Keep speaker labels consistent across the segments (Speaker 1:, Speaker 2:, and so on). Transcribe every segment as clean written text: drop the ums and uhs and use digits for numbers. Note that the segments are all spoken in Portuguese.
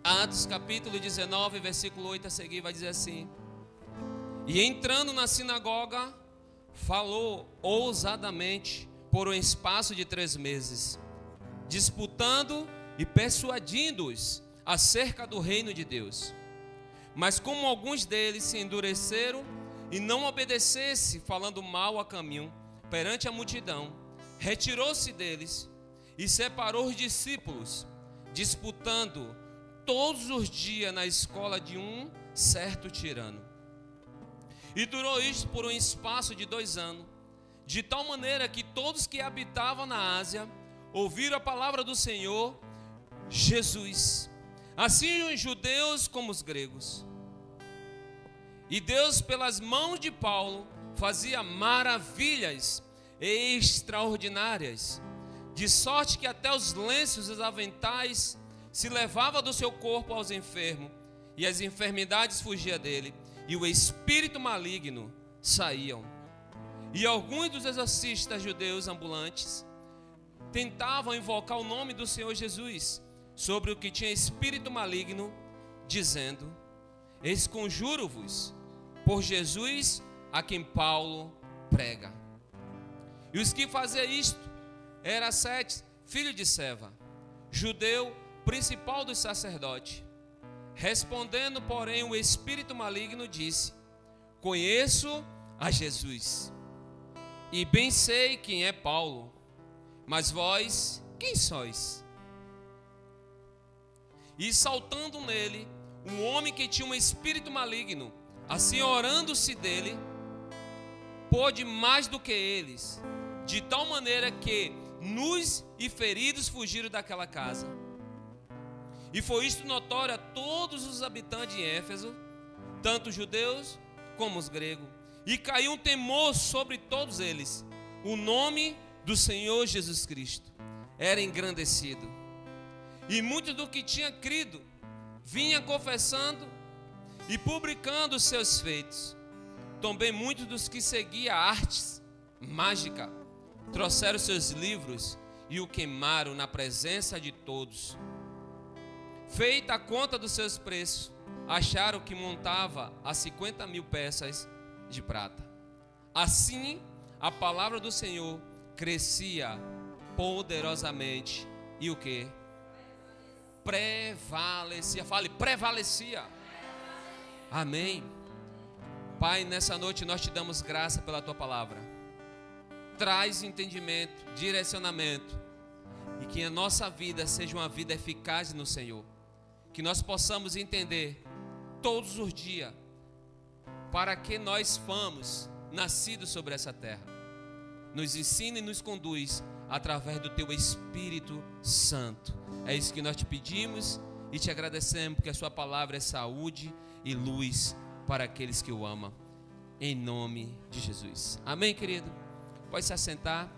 Speaker 1: Atos capítulo 19, versículo 8 a seguir, vai dizer assim: e entrando na sinagoga, falou ousadamente por um espaço de 3 meses, disputando e persuadindo-os acerca do reino de Deus. Mas como alguns deles se endureceram e não obedecessem, falando mal a caminho perante a multidão, retirou-se deles e separou os discípulos, disputando todos os dias na escola de um certo tirano. E durou isto por um espaço de 2 anos, de tal maneira que todos que habitavam na Ásia ouviram a palavra do Senhor Jesus, assim os judeus como os gregos. E Deus, pelas mãos de Paulo, fazia maravilhas extraordinárias, de sorte que até os lenços e os aventais se levava do seu corpo aos enfermos, e as enfermidades fugiam dele, e o espírito maligno saíam. E alguns dos exorcistas judeus ambulantes tentavam invocar o nome do Senhor Jesus sobre o que tinha espírito maligno, dizendo: esconjuro-vos por Jesus a quem Paulo prega. E os que faziam isto era Sete, filho de Seva, judeu, principal dos sacerdotes. Respondendo, porém, o espírito maligno disse: conheço a Jesus, e bem sei quem é Paulo, mas vós, quem sois? E saltando nele, um homem que tinha um espírito maligno, assim orando-se dele, pôde mais do que eles, de tal maneira que nus e feridos fugiram daquela casa. E foi isto notório a todos os habitantes de Éfeso, tanto os judeus como os gregos. E caiu um temor sobre todos eles. O nome do Senhor Jesus Cristo era engrandecido. E muitos do que tinham crido vinham confessando e publicando os seus feitos. Também muitos dos que seguiam artes mágicas trouxeram seus livros e o queimaram na presença de todos. Feita a conta dos seus preços, acharam que montava a 50.000 peças de prata. Assim, a palavra do Senhor crescia poderosamente e o que? Prevalecia. Fale, prevalecia. Amém. Pai, nessa noite nós te damos graça pela tua palavra. Traz entendimento, direcionamento, e que a nossa vida seja uma vida eficaz no Senhor. Que nós possamos entender todos os dias para que nós fomos nascidos sobre essa terra. Nos ensina e nos conduz através do teu Espírito Santo. É isso que nós te pedimos e te agradecemos, porque a sua palavra é saúde e luz para aqueles que o amam. Em nome de Jesus. Amém, querido? Pode se assentar.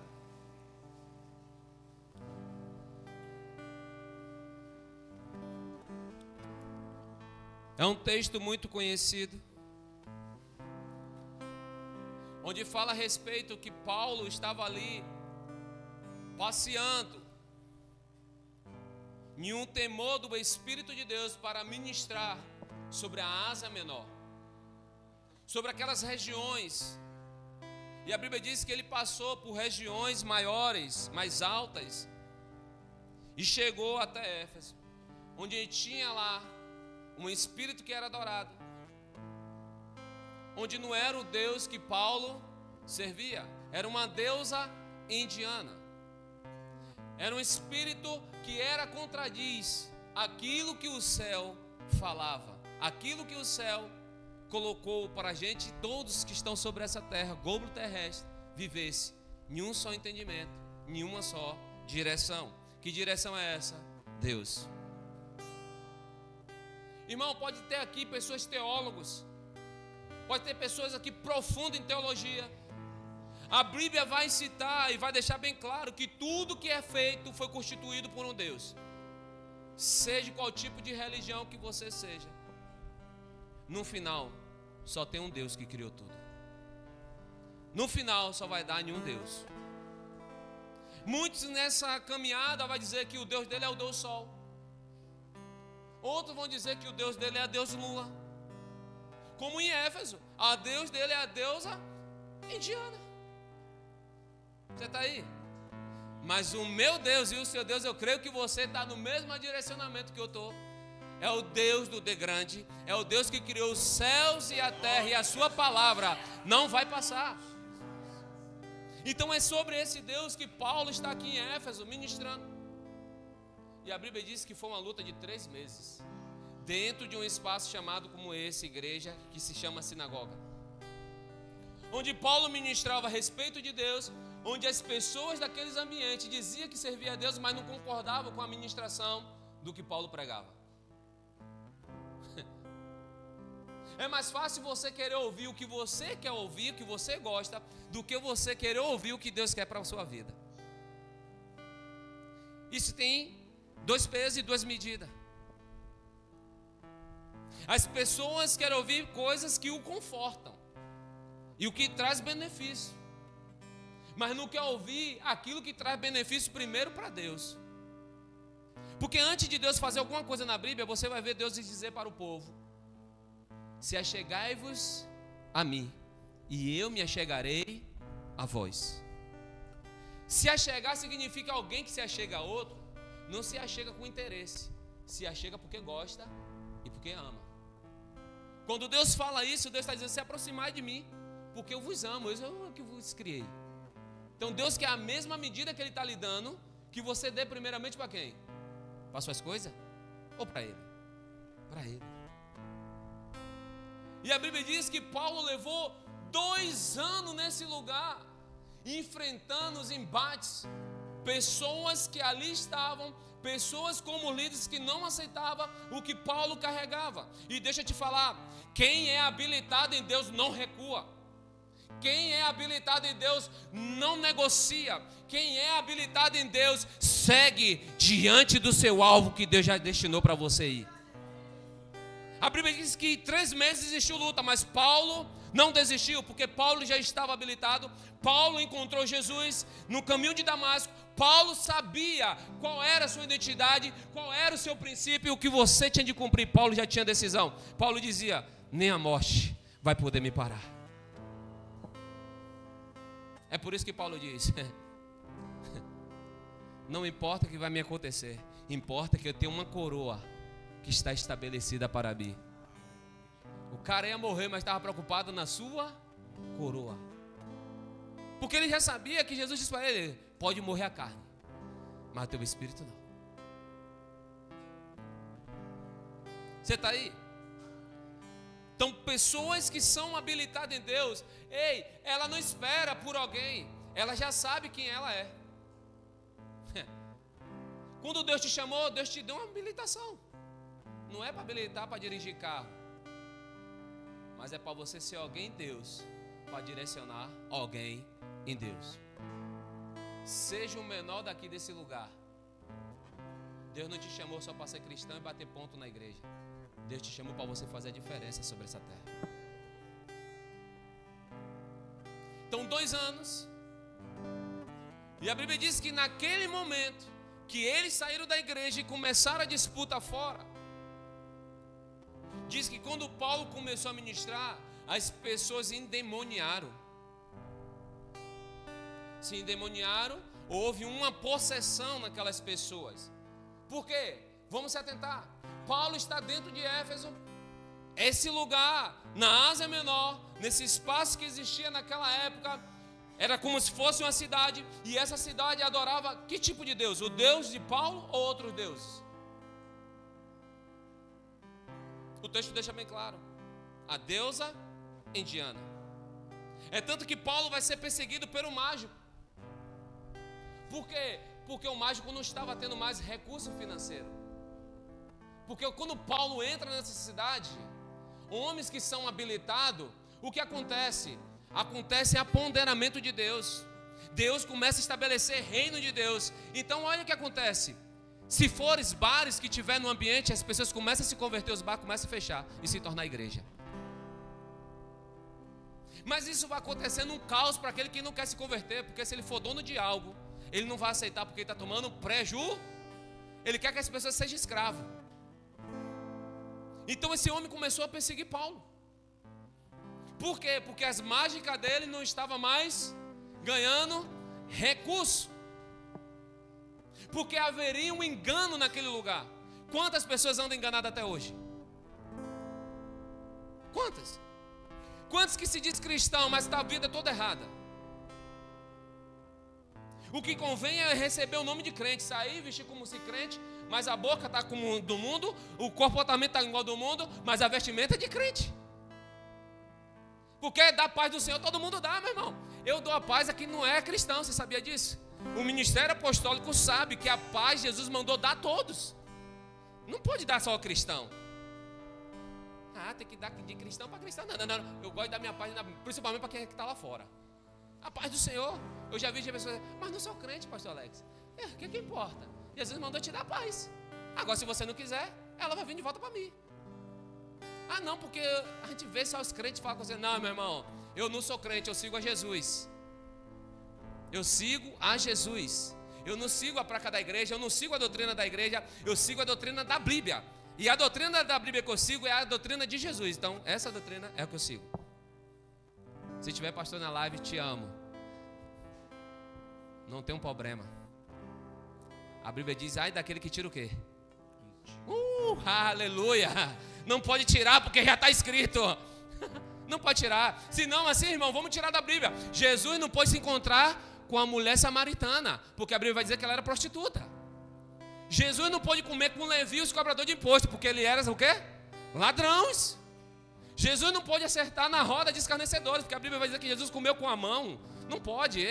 Speaker 1: É um texto muito conhecido, onde fala a respeito que Paulo estava ali passeando em um temor do Espírito de Deus para ministrar sobre a Ásia Menor, sobre aquelas regiões. E a Bíblia diz que ele passou por regiões maiores, mais altas, e chegou até Éfeso, onde ele tinha lá um espírito que era adorado, onde não era o Deus que Paulo servia, era uma deusa indiana. Era um espírito que era contradiz aquilo que o céu falava, aquilo que o céu colocou para a gente, todos que estão sobre essa terra, globo terrestre, vivesse em um só entendimento, em uma só direção. Que direção é essa? Deus. Irmão, pode ter aqui pessoas teólogos, pode ter pessoas aqui profundas em teologia. A Bíblia vai citar e vai deixar bem claro que tudo que é feito foi constituído por um Deus. Seja qual tipo de religião que você seja, no final só tem um Deus que criou tudo. No final só vai dar em um Deus. Muitos nessa caminhada vai dizer que o Deus dele é o Deus Sol, Outros vão dizer que o Deus dele é a Deus Lua. Como em Éfeso, a Deus dele é a deusa indiana. Você está aí? Mas o meu Deus e o seu Deus, eu creio que você está no mesmo direcionamento que eu estou. É o Deus do de grande, é o Deus que criou os céus e a terra, e a sua palavra não vai passar. Então é sobre esse Deus que Paulo está aqui em Éfeso ministrando. E a Bíblia diz que foi uma luta de 3 meses, dentro de um espaço chamado como esse, igreja, que se chama sinagoga, onde Paulo ministrava a respeito de Deus, onde as pessoas daqueles ambientes diziam que servia a Deus, mas não concordavam com a ministração do que Paulo pregava. É mais fácil você querer ouvir o que você quer ouvir, o que você gosta, do que você querer ouvir o que Deus quer para a sua vida. Isso tem 2 pesos e 2 medidas. As pessoas querem ouvir coisas que o confortam e o que traz benefício, mas não quer ouvir aquilo que traz benefício primeiro para Deus. Porque antes de Deus fazer alguma coisa na Bíblia, você vai ver Deus dizer para o povo: se achegai-vos a mim, e eu me achegarei a vós. Se achegar significa alguém que se achega a outro, não se achega com interesse, se achega porque gosta e porque ama. Quando Deus fala isso, Deus está dizendo: se aproximai de mim, porque eu vos amo, eu que vos criei. Então Deus quer a mesma medida que Ele está lhe dando, que você dê primeiramente para quem? Para suas coisas? Ou para Ele? Para Ele. E a Bíblia diz que Paulo levou 2 anos nesse lugar, enfrentando os embates. Pessoas que ali estavam, pessoas como líderes que não aceitavam o que Paulo carregava. E deixa eu te falar, quem é habilitado em Deus não recua. Quem é habilitado em Deus não negocia. Quem é habilitado em Deus segue diante do seu alvo que Deus já destinou para você ir. A Bíblia diz que 3 meses existiu luta, mas Paulo não desistiu, porque Paulo já estava habilitado. Paulo encontrou Jesus no caminho de Damasco. Paulo sabia qual era a sua identidade, qual era o seu princípio, o que você tinha de cumprir. Paulo já tinha decisão. Paulo dizia: nem a morte vai poder me parar. É por isso que Paulo diz: não importa o que vai me acontecer, importa que eu tenho uma coroa que está estabelecida para mim. O cara ia morrer, mas estava preocupado na sua coroa, porque ele já sabia que Jesus disse para ele: pode morrer a carne, mas teu espírito não. Você está aí? Então, pessoas que são habilitadas em Deus, ela não espera por alguém, ela já sabe quem ela é. Quando Deus te chamou, Deus te deu uma habilitação. Não é para habilitar para dirigir carro, mas é para você ser alguém em Deus, para direcionar alguém em Deus. Seja o menor daqui desse lugar. Deus não te chamou só para ser cristão e bater ponto na igreja. Deus te chamou para você fazer a diferença sobre essa terra. Então, 2 anos. E a Bíblia diz que naquele momento que eles saíram da igreja e começaram a disputa fora, diz que quando Paulo começou a ministrar, as pessoas endemoniaram. Se endemoniaram, houve uma possessão naquelas pessoas. Por quê? Vamos se atentar. Paulo está dentro de Éfeso, esse lugar, na Ásia Menor, nesse espaço que existia naquela época, era como se fosse uma cidade, e essa cidade adorava que tipo de Deus? O Deus de Paulo ou outros deuses? O texto deixa bem claro: a deusa indiana. É tanto que Paulo vai ser perseguido pelo mágico. Por quê? Porque o mágico não estava tendo mais recurso financeiro. Porque quando Paulo entra nessa cidade, homens que são habilitados, o que acontece? Acontece aponderamento de Deus. Deus começa a estabelecer reino de Deus. Então olha o que acontece. Se fores bares que tiver no ambiente, as pessoas começam a se converter, os bares começam a fechar e se tornar igreja. Mas isso vai acontecer num caos para aquele que não quer se converter, porque se ele for dono de algo, ele não vai aceitar, porque ele está tomando prejuízo. Ele quer que as pessoas sejam escravos. Então esse homem começou a perseguir Paulo. Por quê? Porque as mágicas dele não estavam mais ganhando recurso. Porque haveria um engano naquele lugar. Quantas pessoas andam enganadas até hoje? Quantas? Quantos que se diz cristão, mas está a vida toda errada? O que convém é receber o nome de crente, sair, vestir como se crente, mas a boca está como do mundo, o comportamento está igual do mundo, mas a vestimenta é de crente. Porque dar paz do Senhor todo mundo dá, meu irmão. Eu dou a paz a quem não é cristão, você sabia disso? O ministério apostólico sabe que a paz Jesus mandou dar a todos. Não pode dar só ao cristão. Tem que dar de cristão para cristão. Não. Eu gosto da minha paz, principalmente para quem está lá fora. A paz do Senhor. Eu já vi pessoas, mas não sou crente, pastor Alex. O que importa? Jesus mandou te dar a paz. Agora, se você não quiser, ela vai vir de volta para mim. Não, porque a gente vê só os crentes falam com você. Não, meu irmão, eu não sou crente, eu sigo a Jesus. Eu sigo a Jesus. Eu não sigo a placa da igreja, eu não sigo a doutrina da igreja, eu sigo a doutrina da Bíblia. E a doutrina da Bíblia que eu sigo é a doutrina de Jesus. Então, essa doutrina é a que eu sigo. Se tiver pastor na live, te amo. Não tem um problema. A Bíblia diz, ai daquele que tira o quê? Aleluia. Não pode tirar porque já está escrito. Não pode tirar. Se não, assim, irmão, vamos tirar da Bíblia. Jesus não pôde se encontrar com a mulher samaritana, porque a Bíblia vai dizer que ela era prostituta. Jesus não pôde comer com Levi, os cobradores de imposto, porque ele era o quê? Ladrões. Jesus não pôde acertar na roda de escarnecedores, porque a Bíblia vai dizer que Jesus comeu com a mão. Não pode,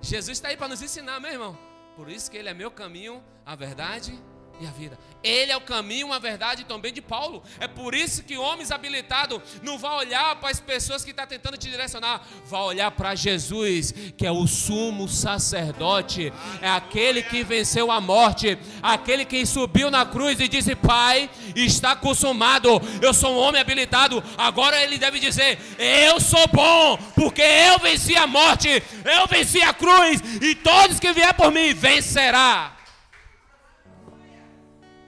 Speaker 1: Jesus está aí para nos ensinar, meu irmão. Por isso que ele é meu caminho, a verdade e a vida. Ele é o caminho, a verdade também de Paulo. É por isso que homens habilitados não vão olhar para as pessoas que estão tentando te direcionar. Vai olhar para Jesus, que é o sumo sacerdote. É aquele que venceu a morte. Aquele que subiu na cruz e disse, Pai, está consumado. Eu sou um homem habilitado. Agora ele deve dizer, eu sou bom, porque eu venci a morte. Eu venci a cruz. E todos que vier por mim, vencerá.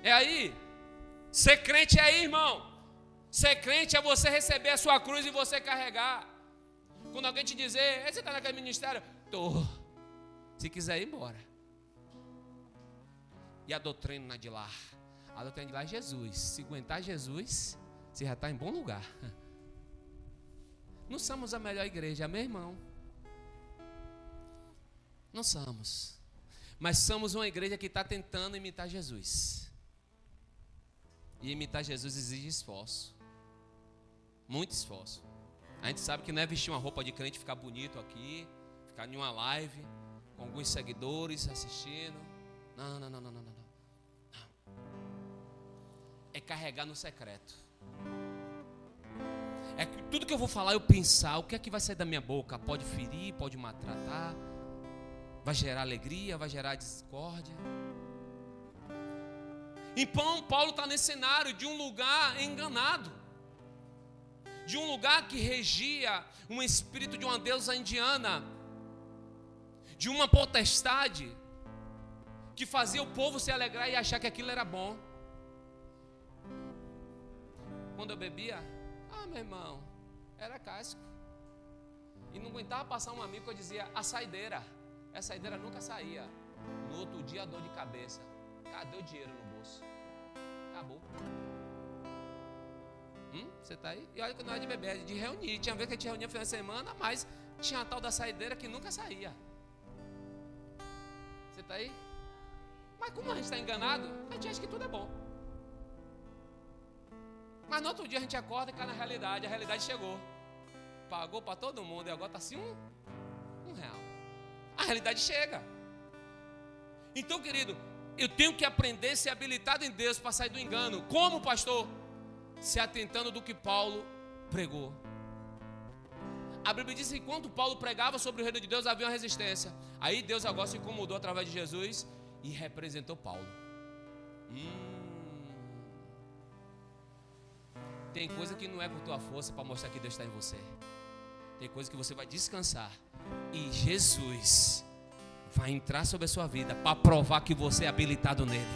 Speaker 1: É aí. Ser crente é aí, irmão. Ser crente é você receber a sua cruz e você carregar. Quando alguém te dizer, você está naquele ministério? Tô. Se quiser ir embora. E a doutrina de lá? A doutrina de lá é Jesus. Se aguentar Jesus, você já está em bom lugar. Não somos a melhor igreja, meu irmão. Não somos. Mas somos uma igreja que está tentando imitar Jesus. E imitar Jesus exige esforço. Muito esforço. A gente sabe que não é vestir uma roupa de crente, ficar bonito aqui, ficar em uma live, com alguns seguidores assistindo. Não. É carregar no secreto. É que tudo que eu vou falar, eu pensar, o que é que vai sair da minha boca? Pode ferir, pode maltratar, vai gerar alegria, vai gerar discórdia. Então Paulo está nesse cenário de um lugar enganado, de um lugar que regia um espírito de uma deusa indiana, de uma potestade que fazia o povo se alegrar e achar que aquilo era bom. Quando eu bebia, meu irmão, era casco. E não aguentava passar um amigo que eu dizia, a saideira nunca saía. No outro dia, a dor de cabeça. Cadê o dinheiro no bolso? Acabou. Você está aí? E olha que não era de beber, de reunir. Tinha vez que a gente reunia no final de semana, mas tinha a tal da saideira que nunca saía. Você está aí? Mas como a gente está enganado, a gente acha que tudo é bom. Mas no outro dia a gente acorda e cai na realidade. A realidade chegou. Pagou para todo mundo e agora está assim um real. A realidade chega. Então, querido, eu tenho que aprender a ser habilitado em Deus para sair do engano. Como, pastor? Se atentando do que Paulo pregou. A Bíblia diz que quando Paulo pregava sobre o reino de Deus, havia uma resistência. Aí Deus agora se incomodou através de Jesus e representou Paulo. Tem coisa que não é por tua força para mostrar que Deus está em você. Tem coisa que você vai descansar e Jesus vai entrar sobre a sua vida para provar que você é habilitado nele.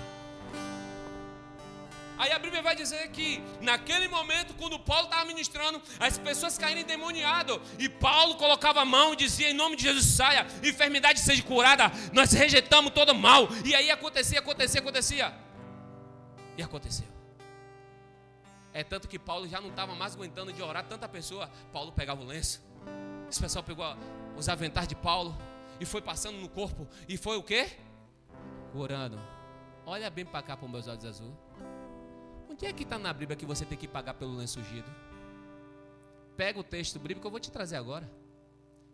Speaker 1: Aí a Bíblia Bíblia vai dizer que naquele momento, quando Paulo estava ministrando, as pessoas caíram endemoniadas, e Paulo colocava a mão e dizia: em nome de Jesus, saia, enfermidade seja curada, nós rejeitamos todo mal. E aí acontecia. E aconteceu. É tanto que Paulo já não estava mais aguentando de orar tanta pessoa. Paulo pegava o lenço, esse pessoal pegou os aventais de Paulo e foi passando no corpo, e foi o quê? Orando. Olha bem para cá, para os meus olhos azuis. Onde é que está na Bíblia que você tem que pagar pelo lenço ungido? Pega o texto bíblico, eu vou te trazer agora.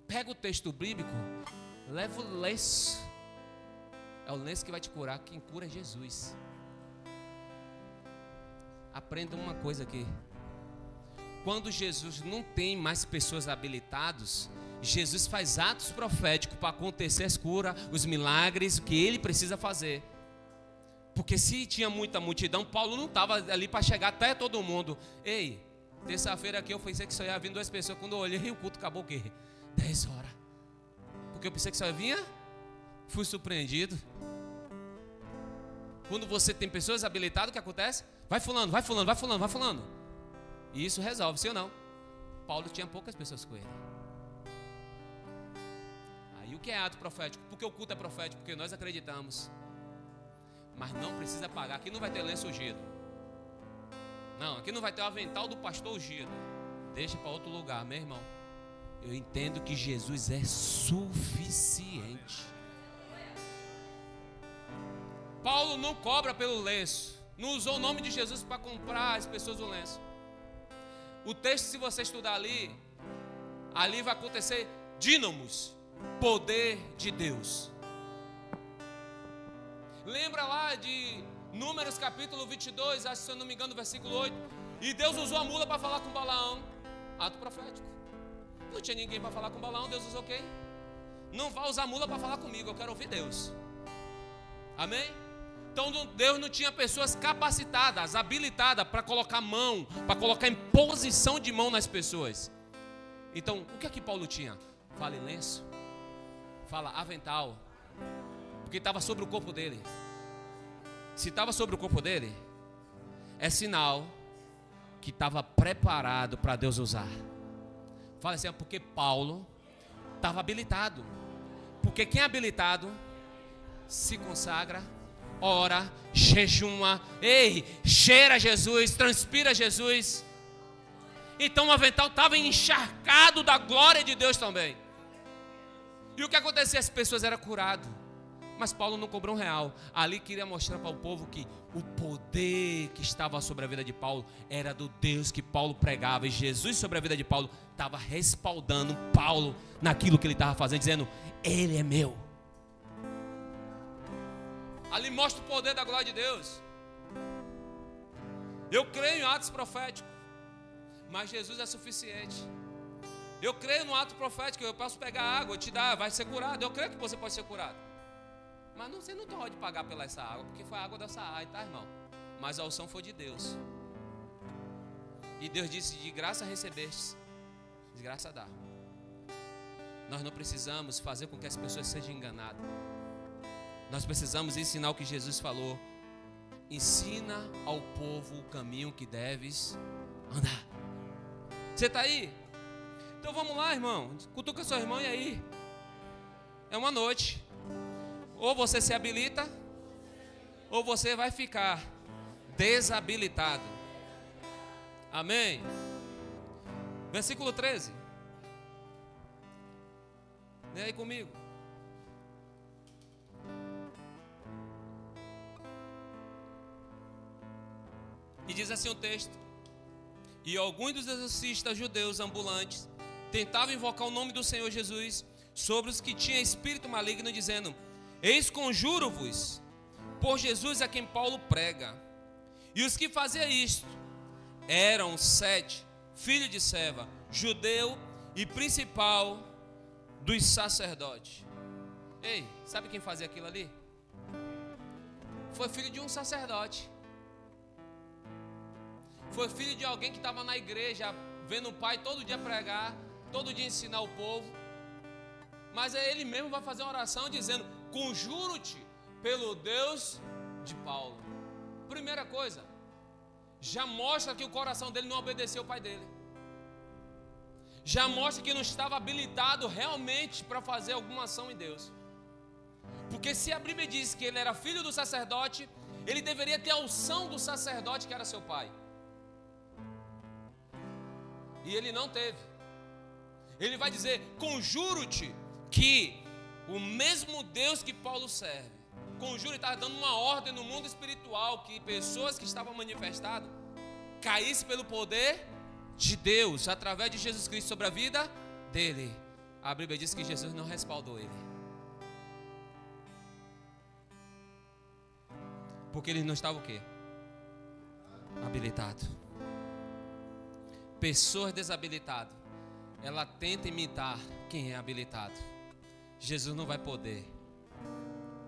Speaker 1: Pega o texto bíblico, leva o lenço. É o lenço que vai te curar. Quem cura é Jesus. Aprenda uma coisa aqui. Quando Jesus não tem mais pessoas habilitadas, Jesus faz atos proféticos para acontecer as curas, os milagres, o que ele precisa fazer. Porque se tinha muita multidão, Paulo não estava ali para chegar até todo mundo. Ei, terça-feira aqui eu pensei que só ia vir 2 pessoas. Quando eu olhei, o culto acabou o quê? 10 horas. Porque eu pensei que só vinha, fui surpreendido. Quando você tem pessoas habilitadas, o que acontece? Vai fulano. E isso resolve, sim ou não? Paulo tinha poucas pessoas com ele. Aí o que é ato profético? Porque o culto é profético, porque nós acreditamos. Mas não precisa pagar. Aqui não vai ter lenço ungido. Não, aqui não vai ter o avental do pastor ungido. Deixa para outro lugar, meu irmão. Eu entendo que Jesus é suficiente. Paulo não cobra pelo lenço. Não usou o nome de Jesus para comprar as pessoas o lenço. O texto, se você estudar ali vai acontecer dínamos, poder de Deus. Lembra lá de Números capítulo 22, acho, se eu não me engano, versículo 8. E Deus usou a mula para falar com Balaão. Ato profético. Não tinha ninguém para falar com Balaão, Deus usou quem? Não vai usar a mula para falar comigo, eu quero ouvir Deus. Amém? Então Deus não tinha pessoas capacitadas, habilitadas para colocar mão, para colocar em posição de mão nas pessoas. Então, o que é que Paulo tinha? Fala em lenço, fala avental, porque estava sobre o corpo dele. Se estava sobre o corpo dele, é sinal que estava preparado para Deus usar. Fala assim, porque Paulo estava habilitado. Porque quem é habilitado se consagra, ora, jejuma, cheira Jesus, transpira Jesus. Então o avental estava encharcado da glória de Deus também. E o que acontecia? As pessoas eram curadas. Mas Paulo não cobrou R$1. Ali queria mostrar para o povo que o poder que estava sobre a vida de Paulo era do Deus que Paulo pregava. E Jesus sobre a vida de Paulo estava respaldando Paulo naquilo que ele estava fazendo, dizendo, ele é meu. Ali mostra o poder da glória de Deus. Eu creio em atos proféticos, mas Jesus é suficiente. Eu creio no ato profético, eu posso pegar água, te dar, vai ser curado. Eu creio que você pode ser curado. Mas você não pode pagar pela essa água, porque foi a água da Saai, tá, irmão? Mas a unção foi de Deus. E Deus disse, de graça recebestes, de graça dá. Nós não precisamos fazer com que as pessoas sejam enganadas. Nós precisamos ensinar o que Jesus falou. Ensina ao povo o caminho que deves andar. Você está aí? Então vamos lá, irmão. Cutuca seu irmão e aí. É uma noite. Ou você se habilita, ou você vai ficar desabilitado. Amém? Versículo 13. Vem aí comigo. E diz assim o texto: e alguns dos exorcistas judeus ambulantes tentavam invocar o nome do Senhor Jesus sobre os que tinham espírito maligno, dizendo, eis conjuro-vos por Jesus a quem Paulo prega. E os que faziam isto eram 7, filho de Seva, judeu e principal dos sacerdotes. Ei, sabe quem fazia aquilo ali? Foi filho de um sacerdote. Foi filho de alguém que estava na igreja, vendo o pai todo dia pregar, todo dia ensinar o povo. Mas aí ele mesmo vai fazer uma oração dizendo, conjuro-te pelo Deus de Paulo. Primeira coisa, já mostra que o coração dele não obedeceu o pai dele. Já mostra que não estava habilitado realmente para fazer alguma ação em Deus. Porque se a Bíblia diz que ele era filho do sacerdote, ele deveria ter a unção do sacerdote que era seu pai. E ele não teve. Ele vai dizer: conjuro-te que o mesmo Deus que Paulo serve, conjuro, está dando uma ordem no mundo espiritual, que pessoas que estavam manifestadas caíssem pelo poder de Deus, através de Jesus Cristo, sobre a vida dele. A Bíblia diz que Jesus não respaldou ele, porque ele não estava o quê? Habilitado. Pessoas desabilitadas, ela tenta imitar quem é habilitado. Jesus não vai poder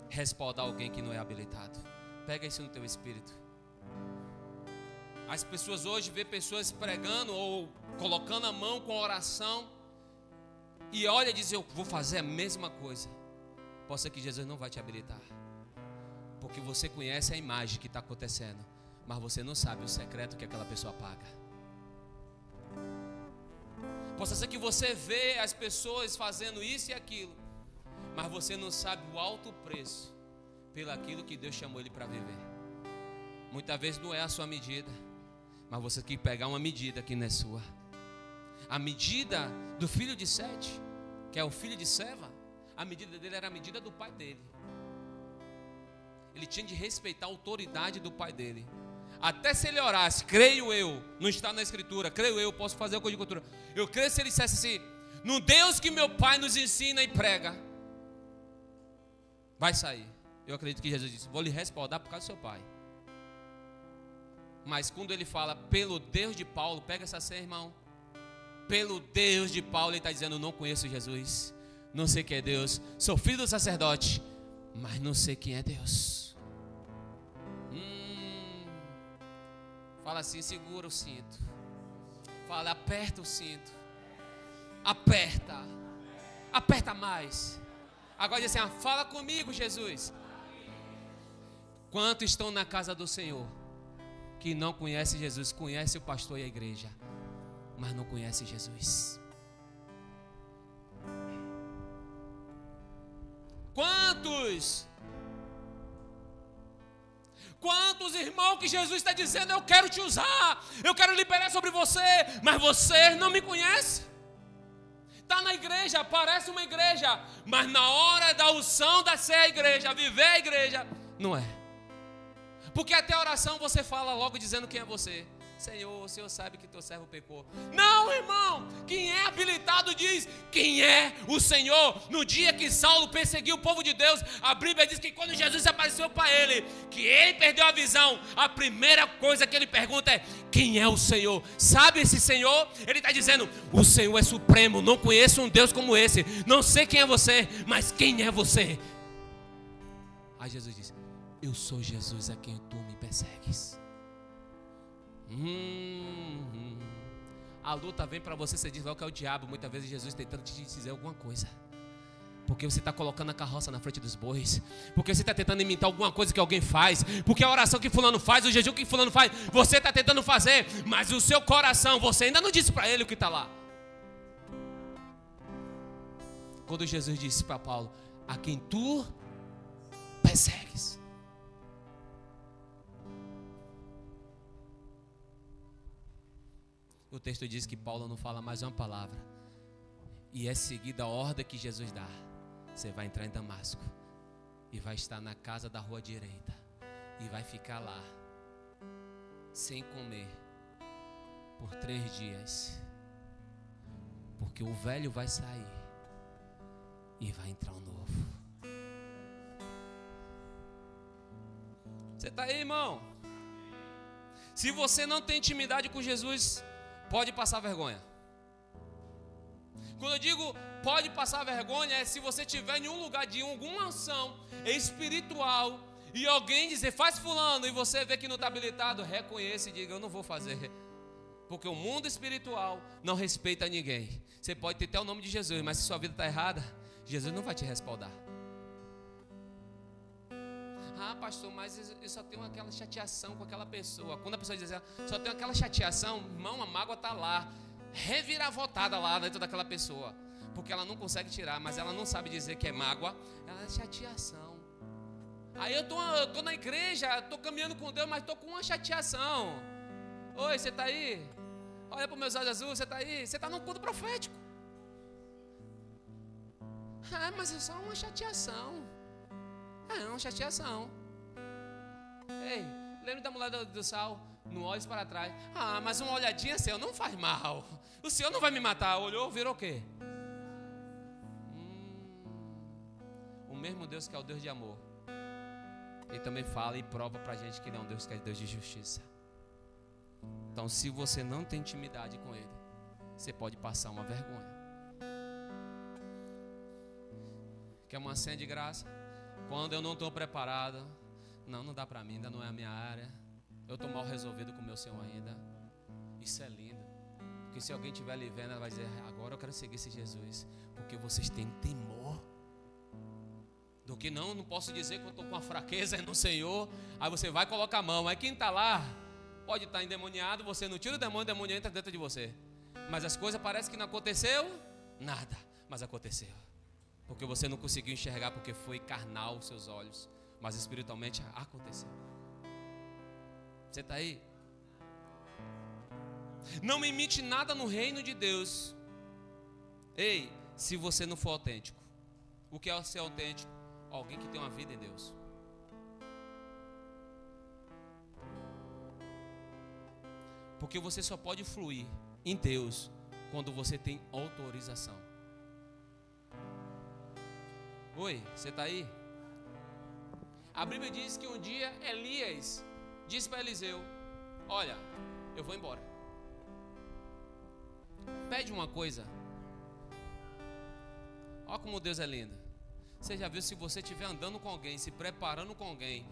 Speaker 1: respaldar alguém que não é habilitado. Pega isso no teu espírito. As pessoas hoje vê pessoas pregando ou colocando a mão com oração e olha e diz: eu vou fazer a mesma coisa. Pode ser que Jesus não vai te habilitar, porque você conhece a imagem que está acontecendo, mas você não sabe o secreto que aquela pessoa paga. Pode ser que você vê as pessoas fazendo isso e aquilo, mas você não sabe o alto preço pelo aquilo que Deus chamou ele para viver. Muitas vezes não é a sua medida, mas você tem que pegar uma medida que não é sua. A medida do filho de Sete, que é o filho de Seva, a medida dele era a medida do pai dele. Ele tinha de respeitar a autoridade do pai dele. Até se ele orasse, creio eu, não está na escritura, creio eu, posso fazer a conjuntura. Eu creio se ele dissesse assim: no Deus que meu pai nos ensina e prega, vai sair. Eu acredito que Jesus disse: vou lhe respaldar por causa do seu pai. Mas quando ele fala pelo Deus de Paulo, pega essa senha, irmão. Pelo Deus de Paulo, ele está dizendo: não conheço Jesus, não sei quem é Deus, sou filho do sacerdote, mas não sei quem é Deus. Fala assim: segura o cinto. Fala: aperta o cinto. Aperta. Aperta mais. Agora diz assim: fala comigo, Jesus. Quantos estão na casa do Senhor que não conhece Jesus? Conhece o pastor e a igreja, mas não conhece Jesus. Quantos irmãos que Jesus está dizendo: eu quero te usar, eu quero liberar sobre você, mas você não me conhece. Está na igreja, parece uma igreja, mas na hora da unção da ser a igreja, viver a igreja, não é. Porque até a oração você fala logo dizendo quem é você. Senhor, o Senhor sabe que teu servo pecou. Não, irmão, quem é habilitado diz quem é o Senhor. No dia que Saulo perseguiu o povo de Deus, a Bíblia diz que quando Jesus apareceu para ele, que ele perdeu a visão, a primeira coisa que ele pergunta é: quem é o Senhor? Sabe esse Senhor? Ele está dizendo: o Senhor é supremo, não conheço um Deus como esse, não sei quem é você, mas quem é você? Aí Jesus diz: eu sou Jesus a quem tu me persegues. A luta vem para você diz logo que é o diabo. Muitas vezes Jesus tentando te dizer alguma coisa, porque você está colocando a carroça na frente dos bois, porque você está tentando imitar alguma coisa que alguém faz, porque a oração que fulano faz, o jejum que fulano faz, você está tentando fazer, mas o seu coração, você ainda não disse para ele o que está lá. Quando Jesus disse para Paulo: a quem tu persegues. O texto diz que Paulo não fala mais uma palavra, e é seguida a ordem que Jesus dá: você vai entrar em Damasco e vai estar na casa da rua direita e vai ficar lá sem comer por 3 dias, porque o velho vai sair e vai entrar um novo. Você está aí, irmão? Se você não tem intimidade com Jesus, pode passar vergonha. Quando eu digo pode passar vergonha, é se você estiver em um lugar de alguma ação espiritual e alguém dizer faz fulano, e você vê que não está habilitado, reconheça e diga: eu não vou fazer. Porque o mundo espiritual não respeita ninguém. Você pode ter até o nome de Jesus, mas se sua vida está errada, Jesus não vai te respaldar. Ah, pastor, mas eu só tenho aquela chateação com aquela pessoa. Quando a pessoa diz assim, só tenho aquela chateação, irmão, a mágoa está lá, reviravoltada lá dentro daquela pessoa. Porque ela não consegue tirar, mas ela não sabe dizer que é mágoa, ela é chateação. Aí eu tô na igreja, tô caminhando com Deus, mas tô com uma chateação. Oi, você está aí? Olha para os meus olhos azuis, você está aí? Você está num culto profético. Ah, mas é só uma chateação. É uma chateação. Ei, lembra da mulher do sal? Não olhes para trás. Ah, mas uma olhadinha, Senhor, não faz mal. O Senhor não vai me matar. Olhou, virou o quê? O mesmo Deus que é o Deus de amor, Ele também fala e prova para a gente que Ele é um Deus que é Deus de justiça. Então, se você não tem intimidade com Ele, você pode passar uma vergonha. Quer uma senha de graça? Quando eu não estou preparado, não dá para mim, ainda não é a minha área. Eu estou mal resolvido com o meu Senhor ainda. Isso é lindo. Porque se alguém estiver ali vendo, ela vai dizer, agora eu quero seguir esse Jesus. Porque vocês têm temor. Do que não posso dizer que eu estou com uma fraqueza no Senhor. Aí você vai e coloca a mão. Aí quem está lá pode estar endemoniado, você não tira o demônio entra dentro de você. Mas as coisas parecem que não aconteceu nada. Mas aconteceu. Porque você não conseguiu enxergar, porque foi carnal os seus olhos. Mas espiritualmente aconteceu. Você está aí? Não imite nada no reino de Deus. Ei, se você não for autêntico. O que é ser autêntico? Alguém que tem uma vida em Deus. Porque você só pode fluir em Deus quando você tem autorização. Oi, você está aí? A Bíblia diz que um dia Elias disse para Eliseu, olha, eu vou embora. Pede uma coisa. Olha como Deus é lindo. Você já viu, se você estiver andando com alguém, se preparando com alguém,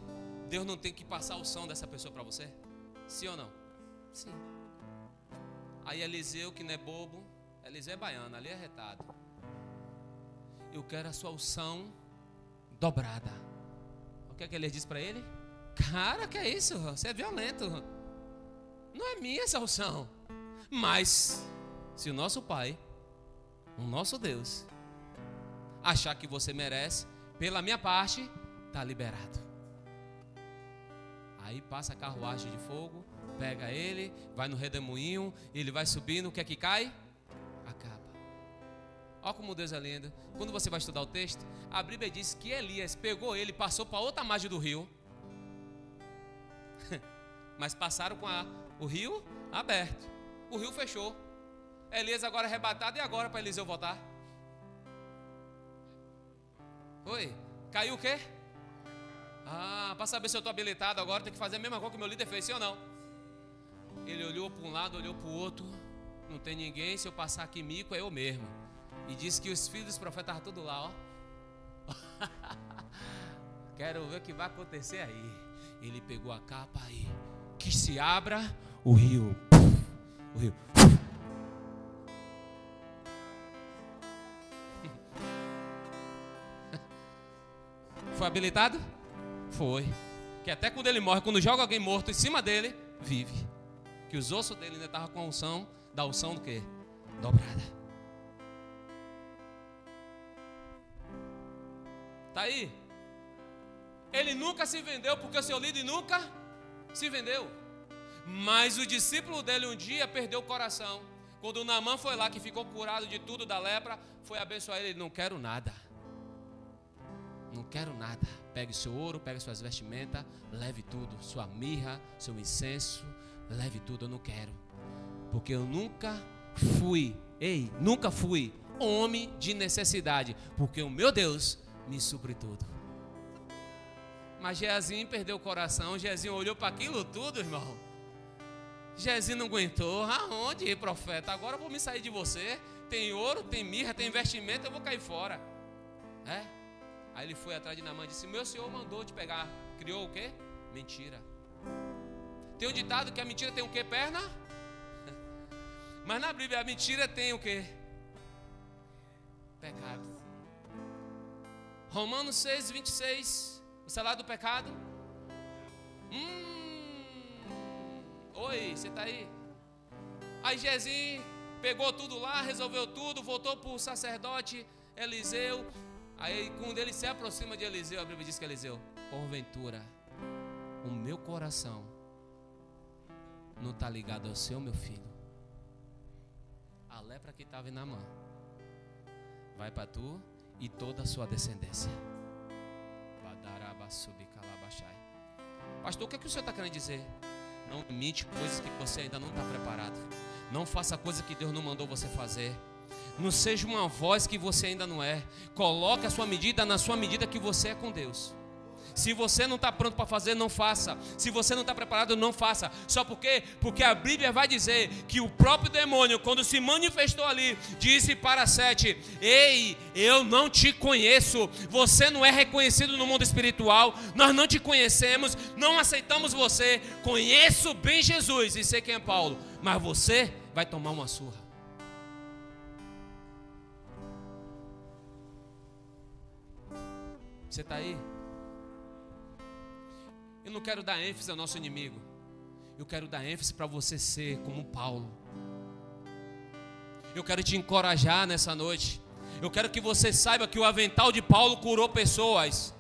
Speaker 1: Deus não tem que passar o som dessa pessoa para você? Sim ou não? Sim. Aí Eliseu, que não é bobo, Eliseu é baiano, ali é retado. Eu quero a sua unção dobrada. O que é que ele disse para ele? Cara, que é isso? Você é violento. Não é minha essa unção. Mas se o nosso Pai, o nosso Deus, achar que você merece, pela minha parte, está liberado. Aí passa a carruagem de fogo, pega ele, vai no redemoinho, ele vai subindo, o que é que cai? Acaba. Olha como Deus é lindo. Quando você vai estudar o texto, a Bíblia diz que Elias pegou ele, passou para outra margem do rio. Mas passaram com o rio aberto. O rio fechou. Elias agora arrebatado, e agora para Eliseu voltar? Oi, caiu o quê? Ah, para saber se eu estou habilitado agora, tem que fazer a mesma coisa que o meu líder fez, sim ou não? Ele olhou para um lado, olhou para o outro. Não tem ninguém, se eu passar aqui mico é eu mesmo. E disse que os filhos dos profetas estavam tudo lá, ó. Quero ver o que vai acontecer aí. Ele pegou a capa aí, que se abra o rio. O rio. Foi habilitado? Foi. Que até quando ele morre, quando joga alguém morto em cima dele, vive. Que os ossos dele ainda estavam com a unção, da unção do quê? Dobrada. Tá aí? Ele nunca se vendeu, porque o seu líder nunca se vendeu. Mas o discípulo dele um dia perdeu o coração. Quando o Naamã foi lá, que ficou curado de tudo da lepra, foi abençoar ele. Não quero nada. Não quero nada. Pegue seu ouro, pegue suas vestimentas, leve tudo. Sua mirra, seu incenso, leve tudo. Eu não quero. Porque eu nunca fui homem de necessidade. Porque o meu Deus me supre tudo. Mas Geazi perdeu o coração. Geazi olhou para aquilo tudo, irmão. Geazi não aguentou. Aonde, profeta? Agora eu vou me sair de você. Tem ouro, tem mirra, tem investimento, eu vou cair fora. É? Aí ele foi atrás de Naamã e disse: meu senhor mandou te pegar. Criou o quê? Mentira. Tem um ditado que a mentira tem o quê? Perna? Mas na Bíblia a mentira tem o quê? Pecado. Romanos 6, 26. salário do pecado? Oi, você está aí? Aí Geazi pegou tudo lá, resolveu tudo, voltou para o sacerdote Eliseu. Aí quando ele se aproxima de Eliseu, a Bíblia diz que Eliseu: porventura, o meu coração não está ligado ao seu, meu filho. A lepra que estava em Naamã vai para tu e toda a sua descendência. Pastor, o que é que o senhor está querendo dizer? Não imite coisas que você ainda não está preparado. Não faça coisas que Deus não mandou você fazer. Não seja uma voz que você ainda não é. Coloque a sua medida na sua medida que você é com Deus. Se você não está pronto para fazer, não faça. Se você não está preparado, não faça. Só por quê? Porque a Bíblia vai dizer que o próprio demônio, quando se manifestou ali, disse para Sete: ei, eu não te conheço. Você não é reconhecido no mundo espiritual. Nós não te conhecemos, não aceitamos você. Conheço bem Jesus e sei quem é Paulo, mas você vai tomar uma surra. Você está aí? Eu não quero dar ênfase ao nosso inimigo. Eu quero dar ênfase para você ser como Paulo. Eu quero te encorajar nessa noite. Eu quero que você saiba que o avental de Paulo curou pessoas,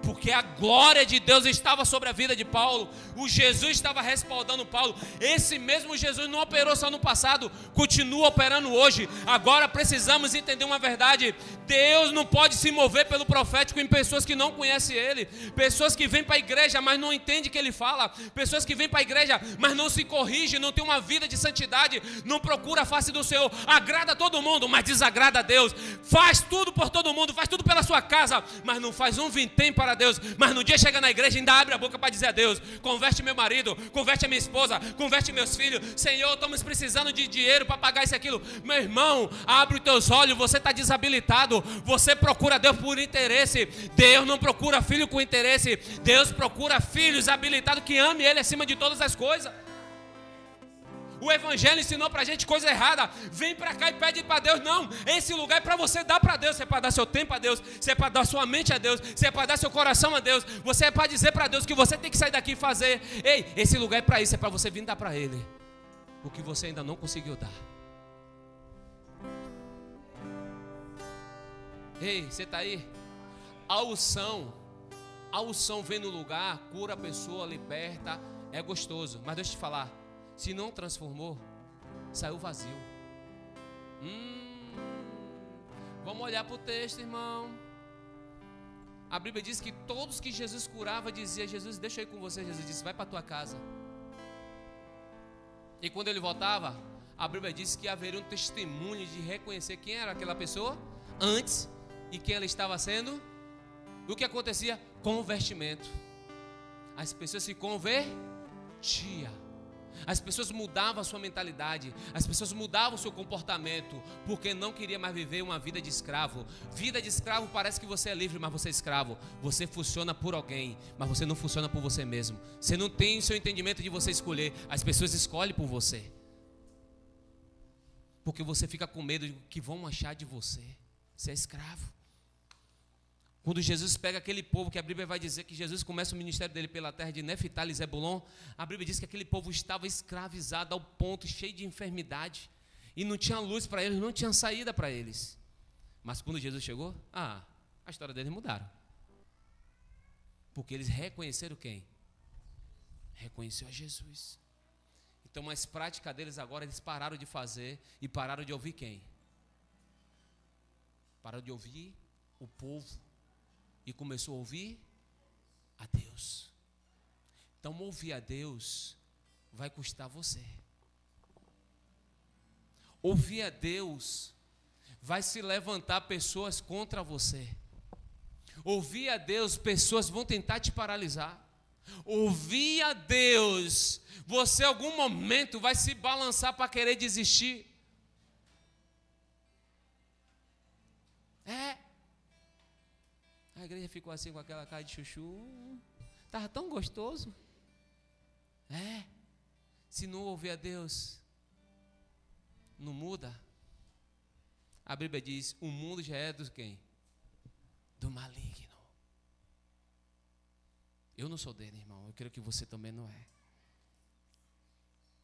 Speaker 1: porque a glória de Deus estava sobre a vida de Paulo. O Jesus estava respaldando Paulo. Esse mesmo Jesus não operou só no passado, continua operando hoje. Agora precisamos entender uma verdade: Deus não pode se mover pelo profético em pessoas que não conhecem Ele. Pessoas que vêm para a igreja, mas não entendem o que Ele fala. Pessoas que vêm para a igreja, mas não se corrigem, não tem uma vida de santidade, não procura a face do Senhor. Agrada a todo mundo, mas desagrada a Deus. Faz tudo por todo mundo, faz tudo pela sua casa, mas não faz um vintém para Deus. Mas no dia chega na igreja, ainda abre a boca para dizer a Deus: converte meu marido, converte a minha esposa, converte meus filhos. Senhor, estamos precisando de dinheiro para pagar isso e aquilo. Meu irmão, abre os teus olhos, você está desabilitado. Você procura Deus por interesse. Deus não procura filho com interesse. Deus procura filhos habilitados que amem Ele acima de todas as coisas. O evangelho ensinou pra gente coisa errada. Vem pra cá e pede pra Deus. Não, esse lugar é pra você dar pra Deus. Você é pra dar seu tempo a Deus. Você é pra dar sua mente a Deus. Você é pra dar seu coração a Deus. Você é pra dizer pra Deus que você tem que sair daqui e fazer. Ei, esse lugar é pra isso. É pra você vir dar pra Ele o que você ainda não conseguiu dar. Ei, você tá aí? A unção vem no lugar, cura a pessoa, liberta. É gostoso, mas deixa eu te falar: se não transformou, saiu vazio. Vamos olhar para o texto, irmão. A Bíblia diz que todos que Jesus curava dizia: Jesus, deixa eu ir com você. Jesus disse: vai para a tua casa. E quando ele voltava, a Bíblia diz que haveria um testemunho de reconhecer quem era aquela pessoa antes e quem ela estava sendo. E o que acontecia? Convertimento. As pessoas se convertiam. As pessoas mudavam a sua mentalidade. As pessoas mudavam o seu comportamento, porque não queria mais viver uma vida de escravo. Vida de escravo parece que você é livre, mas você é escravo. Você funciona por alguém, mas você não funciona por você mesmo. Você não tem o seu entendimento de você escolher. As pessoas escolhem por você, porque você fica com medo de que vão achar de você. Você é escravo. Quando Jesus pega aquele povo, que a Bíblia vai dizer que Jesus começa o ministério dele pela terra de Neftali e Zebulon, a Bíblia diz que aquele povo estava escravizado ao ponto, cheio de enfermidade, e não tinha luz para eles, não tinha saída para eles. Mas quando Jesus chegou, a história deles mudaram, porque eles reconheceram quem? Reconheceu a Jesus. Então as práticas deles agora, eles pararam de fazer e pararam de ouvir quem? Pararam de ouvir o povo e começou a ouvir a Deus. Então ouvir a Deus vai custar você. Ouvir a Deus vai se levantar pessoas contra você. Ouvir a Deus, pessoas vão tentar te paralisar. Ouvir a Deus, você em algum momento vai se balançar para querer desistir. A igreja ficou assim com aquela cara de chuchu. Estava tão gostoso. Se não ouvir a Deus, não muda. A Bíblia diz: o mundo já é do quem? Do maligno. Eu não sou dele, irmão. Eu creio que você também não é.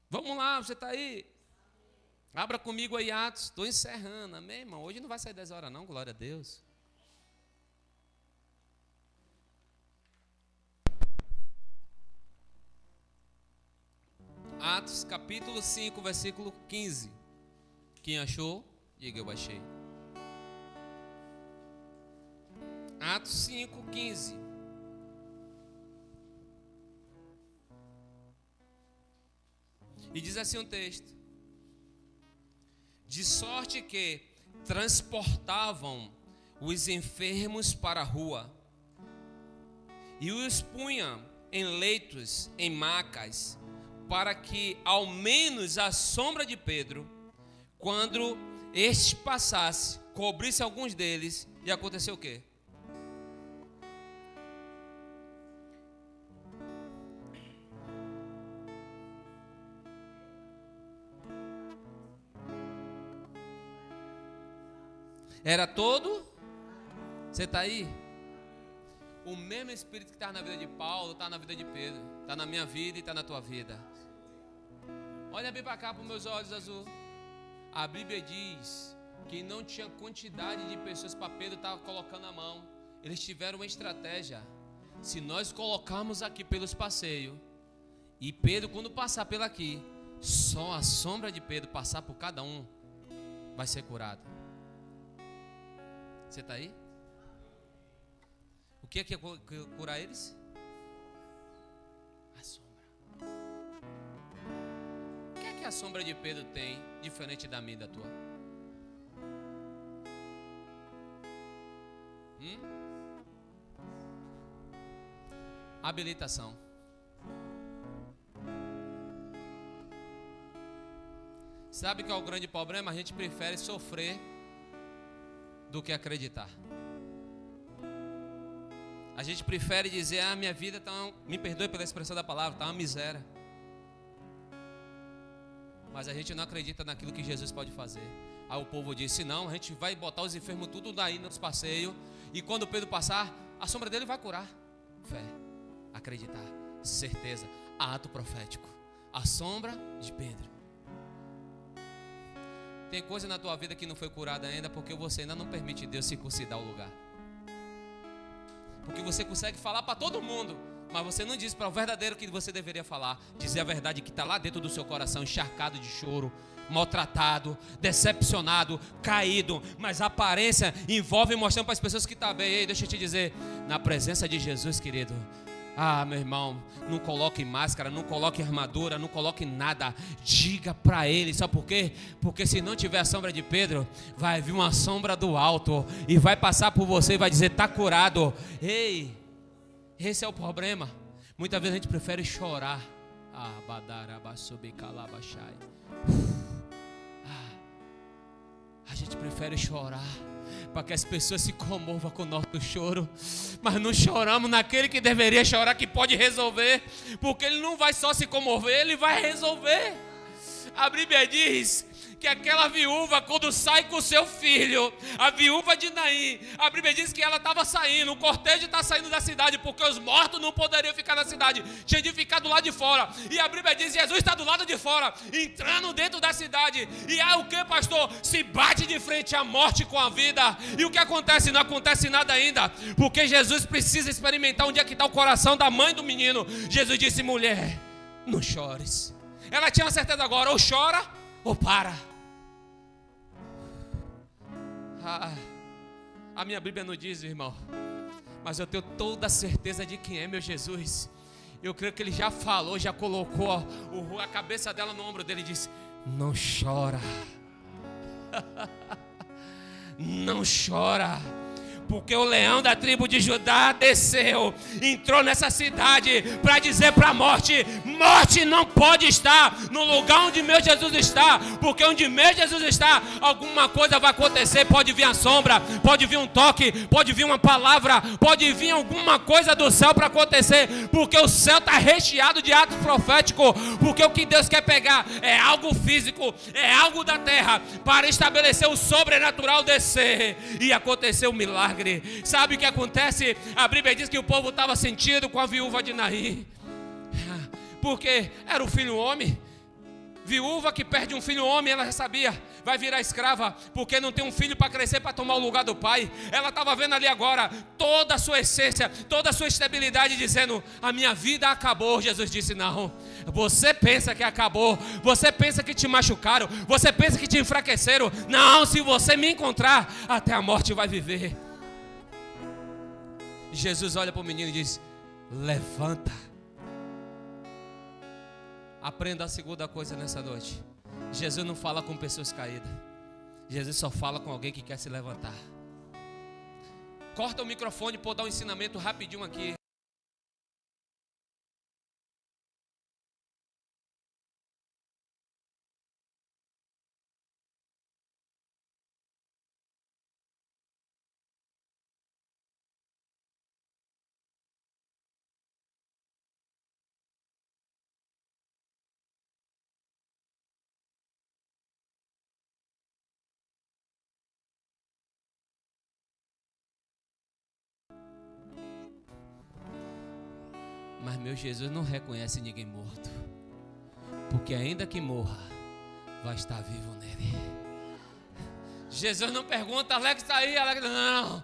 Speaker 1: Vamos lá, você está aí? Abra comigo aí Atos. Estou encerrando, amém, irmão? Hoje não vai sair 10 horas não, glória a Deus. Atos capítulo 5, versículo 15. Quem achou? Diga, eu achei. Atos 5, 15. E diz assim um texto: de sorte que transportavam os enfermos para a rua e os punham em leitos, em macas, para que ao menos a sombra de Pedro, quando este passasse, cobrisse alguns deles. E aconteceu o quê? Era todo. Você está aí? O mesmo Espírito que está na vida de Paulo está na vida de Pedro, está na minha vida e está na tua vida. Olha bem para cá para os meus olhos azul. A Bíblia diz que não tinha quantidade de pessoas para Pedro estar colocando a mão. Eles tiveram uma estratégia. Se nós colocarmos aqui pelos passeios, e Pedro, quando passar pela aqui, só a sombra de Pedro passar por cada um, vai ser curado. Você está aí? O que é curar eles? A sombra. O que é que a sombra de Pedro tem diferente da minha e da tua? Habilitação. Sabe qual é o grande problema? A gente prefere sofrer do que acreditar. A gente prefere dizer: minha vida está, me perdoe pela expressão da palavra, está uma miséria. Mas a gente não acredita naquilo que Jesus pode fazer. Aí o povo disse: não, a gente vai botar os enfermos tudo daí nos passeios, e quando Pedro passar, a sombra dele vai curar. Fé, acreditar, certeza, ato profético. A sombra de Pedro. Tem coisa na tua vida que não foi curada ainda porque você ainda não permite Deus circuncidar o lugar. Porque você consegue falar para todo mundo, mas você não diz para o verdadeiro que você deveria falar. Dizer a verdade que está lá dentro do seu coração, encharcado de choro, maltratado, decepcionado, caído. Mas a aparência envolve mostrando para as pessoas que está bem. Ei, deixa eu te dizer, na presença de Jesus, querido, meu irmão, não coloque máscara, não coloque armadura, não coloque nada. Diga para ele, sabe por quê? Porque se não tiver a sombra de Pedro, vai vir uma sombra do alto e vai passar por você e vai dizer: está curado. Ei, esse é o problema. Muitas vezes a gente prefere chorar. A gente prefere chorar para que as pessoas se comovam com o nosso choro, mas não choramos naquele que deveria chorar, que pode resolver, porque ele não vai só se comover, ele vai resolver. A Bíblia diz que aquela viúva, quando sai com o seu filho, a viúva de Naim, a Bíblia diz que ela estava saindo, o cortejo está saindo da cidade, porque os mortos não poderiam ficar na cidade, tinha de ficar do lado de fora. E a Bíblia diz que Jesus está do lado de fora, entrando dentro da cidade. E aí o que, pastor? Se bate de frente à morte com a vida. E o que acontece? Não acontece nada ainda, porque Jesus precisa experimentar onde é que está o coração da mãe do menino. Jesus disse: mulher, não chores. Ela tinha certeza agora, ou chora ou para. A minha Bíblia não diz, irmão, mas eu tenho toda a certeza de quem é meu Jesus. Eu creio que ele já falou, já colocou a cabeça dela no ombro dele e disse: não chora. Não chora. Porque o leão da tribo de Judá desceu, entrou nessa cidade para dizer para a morte: morte não pode estar no lugar onde meu Jesus está, porque onde meu Jesus está, alguma coisa vai acontecer. Pode vir a sombra, pode vir um toque, pode vir uma palavra, pode vir alguma coisa do céu para acontecer, porque o céu está recheado de atos proféticos. Porque o que Deus quer pegar é algo físico, é algo da terra, para estabelecer o sobrenatural descer e acontecer o milagre. milagre. Sabe o que acontece? A Bíblia diz que o povo estava sentido com a viúva de Naim, porque era o filho homem. Viúva que perde um filho homem, ela já sabia, vai virar escrava, porque não tem um filho para crescer, para tomar o lugar do pai. Ela estava vendo ali agora toda a sua essência, toda a sua estabilidade, dizendo: a minha vida acabou. Jesus disse: não, você pensa que acabou, você pensa que te machucaram, você pensa que te enfraqueceram. Não, se você me encontrar, até a morte vai viver. Jesus olha para o menino e diz: levanta. Aprenda a segunda coisa nessa noite: Jesus não fala com pessoas caídas, Jesus só fala com alguém que quer se levantar. Corta o microfone para eu dar um ensinamento rapidinho aqui. Mas meu Jesus não reconhece ninguém morto, porque ainda que morra, vai estar vivo nele. Jesus não pergunta: Alex está aí, Alex, não.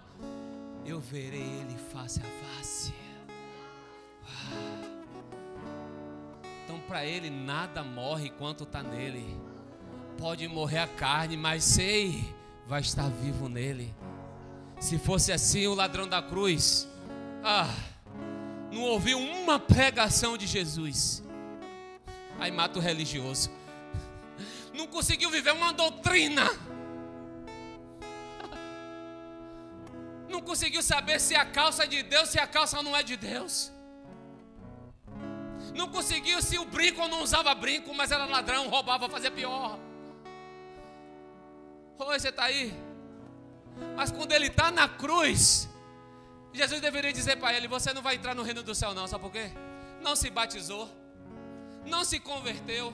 Speaker 1: Eu verei ele face a face. Então para ele nada morre enquanto está nele. Pode morrer a carne, mas sei, vai estar vivo nele. Se fosse assim, o ladrão da cruz, não ouviu uma pregação de Jesus, aí mata o religioso. Não conseguiu viver uma doutrina, não conseguiu saber se a calça é de Deus, se a calça não é de Deus. Não conseguiu se o brinco ou não usava brinco, mas era ladrão, roubava, fazia pior. Oi, você está aí? Mas quando ele está na cruz, Jesus deveria dizer para ele: você não vai entrar no reino do céu não. Sabe por quê? Não se batizou, não se converteu,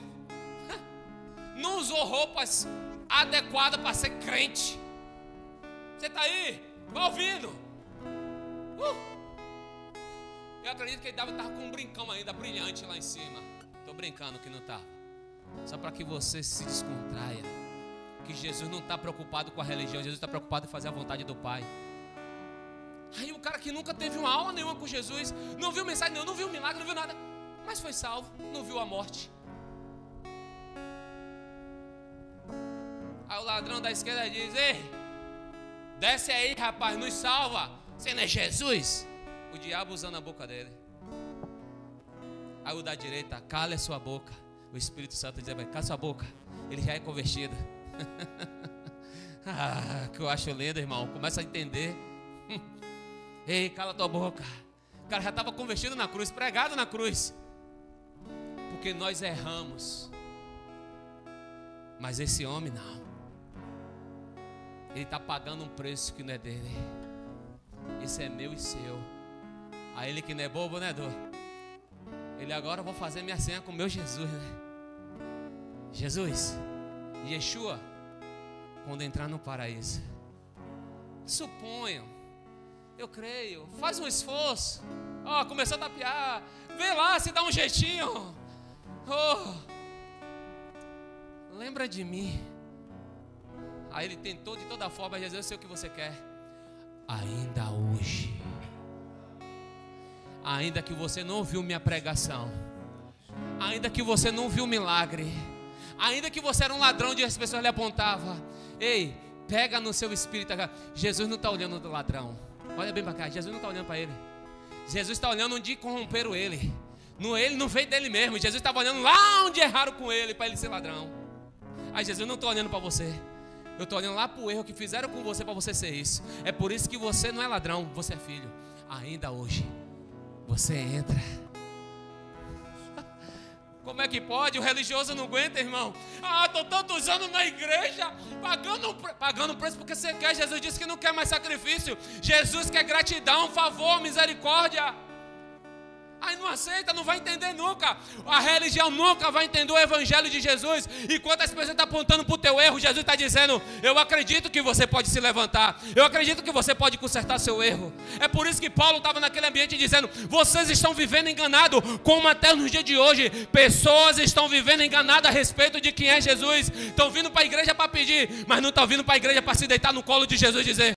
Speaker 1: não usou roupas adequadas para ser crente. Você está aí? Vai ouvindo? Eu acredito que ele estava com um brincão ainda brilhante lá em cima. Estou brincando que não estava. Só para que você se descontraia, que Jesus não está preocupado com a religião, Jesus está preocupado em fazer a vontade do Pai. Aí o cara que nunca teve uma aula nenhuma com Jesus, não viu mensagem, não viu milagre, não viu nada, mas foi salvo, não viu a morte. Aí o ladrão da esquerda diz: ei, desce aí, rapaz, nos salva. Você não é Jesus? O diabo usando a boca dele. Aí o da direita: cala a sua boca. O Espírito Santo diz: cala a sua boca, ele já é convertido. Que eu acho lindo, irmão. Começa a entender. Ei, cala tua boca. O cara já estava convertido na cruz, pregado na cruz. Porque nós erramos, mas esse homem não. Ele está pagando um preço que não é dele. Isso é meu e seu. A ele que não é bobo, né, Dor? Ele: agora eu vou fazer minha senha com o meu Jesus, né? Jesus, Yeshua, quando entrar no paraíso, suponham, eu creio, faz um esforço. Começou a tapear, vê lá se dá um jeitinho. Lembra de mim. Aí ele tentou de toda forma: Jesus, eu sei o que você quer. Ainda hoje, ainda que você não ouviu minha pregação, ainda que você não viu milagre, ainda que você era um ladrão onde as pessoas lhe apontavam, ei, pega no seu espírito. Jesus não está olhando do ladrão. Olha bem para cá, Jesus não está olhando para ele. Jesus está olhando onde corromperam ele. Ele não veio dele mesmo. Jesus estava olhando lá onde erraram com ele, para ele ser ladrão. Aí Jesus: não estou olhando para você, eu estou olhando lá para o erro que fizeram com você para você ser isso. É por isso que você não é ladrão, você é filho. Ainda hoje você entra. Como é que pode? O religioso não aguenta, irmão. Estou tantos anos na igreja, pagando preço porque você quer. Jesus disse que não quer mais sacrifício. Jesus quer gratidão, favor, misericórdia. Aí mas não aceita, não vai entender nunca. A religião nunca vai entender o evangelho de Jesus. E quando as pessoas estão apontando para o teu erro, Jesus está dizendo: eu acredito que você pode se levantar, eu acredito que você pode consertar seu erro. É por isso que Paulo estava naquele ambiente dizendo: vocês estão vivendo enganado, como até nos dias de hoje, pessoas estão vivendo enganadas a respeito de quem é Jesus. Estão vindo para a igreja para pedir, mas não estão vindo para a igreja para se deitar no colo de Jesus e dizer: